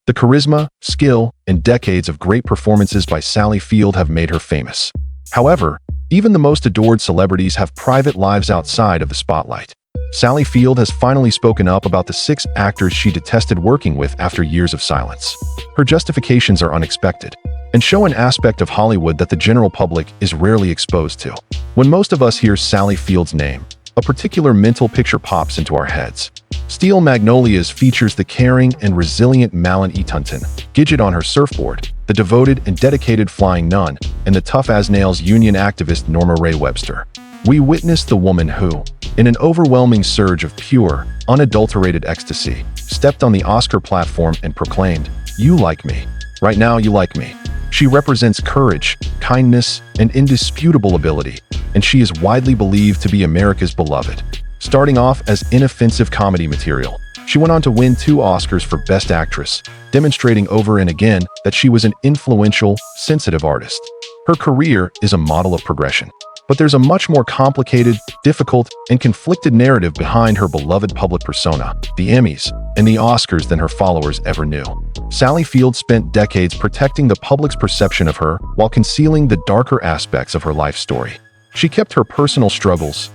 The charisma, skill, and decades of great performances by Sally Field have made her famous. However, even the most adored celebrities have private lives outside of the spotlight. Sally Field has finally spoken up about the 6 actors she detested working with after years of silence. Her justifications are unexpected and show an aspect of Hollywood that the general public is rarely exposed to. When most of us hear Sally Field's name, a particular mental picture pops into our heads. Steel Magnolias features the caring and resilient Malin Etunton, Gidget on her surfboard, the devoted and dedicated Flying Nun, and the tough-as-nails union activist Norma Ray Webster. We witnessed the woman who, in an overwhelming surge of pure, unadulterated ecstasy, stepped on the Oscar platform and proclaimed, "You like me. Right now you like me." She represents courage, kindness, and indisputable ability, and she is widely believed to be America's beloved. Starting off as inoffensive comedy material, she went on to win 2 Oscars for Best Actress, demonstrating over and again that she was an influential, sensitive artist. Her career is a model of progression, but there's a much more complicated, difficult, and conflicted narrative behind her beloved public persona, the Emmys, and the Oscars than her followers ever knew. Sally Field spent decades protecting the public's perception of her while concealing the darker aspects of her life story. She kept her personal struggles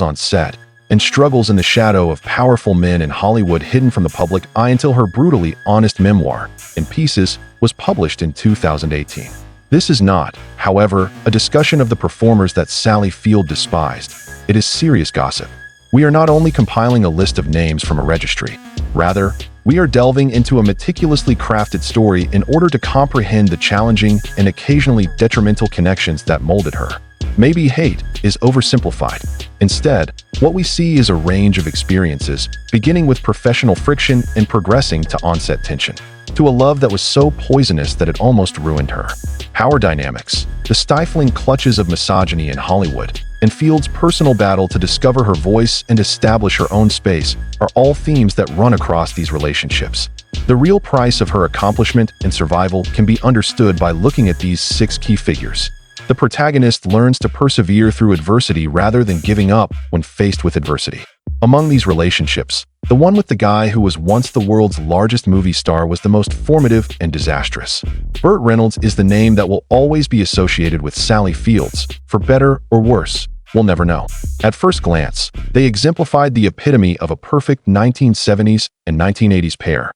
on set, and struggles in the shadow of powerful men in Hollywood hidden from the public eye until her brutally honest memoir, In Pieces, was published in 2018. This is not, however, a discussion of the performers that Sally Field despised. It is serious gossip. We are not only compiling a list of names from a registry. Rather, we are delving into a meticulously crafted story in order to comprehend the challenging and occasionally detrimental connections that molded her. Maybe hate is oversimplified. Instead, what we see is a range of experiences, beginning with professional friction and progressing to on-set tension, to a love that was so poisonous that it almost ruined her. Power dynamics, the stifling clutches of misogyny in Hollywood, and Field's personal battle to discover her voice and establish her own space are all themes that run across these relationships. The real price of her accomplishment and survival can be understood by looking at these 6 key figures. The protagonist learns to persevere through adversity rather than giving up when faced with adversity. Among these relationships, the one with the guy who was once the world's largest movie star was the most formative and disastrous. Burt Reynolds is the name that will always be associated with Sally Fields, for better or worse. We'll never know. At first glance, they exemplified the epitome of a perfect 1970s and 1980s pair.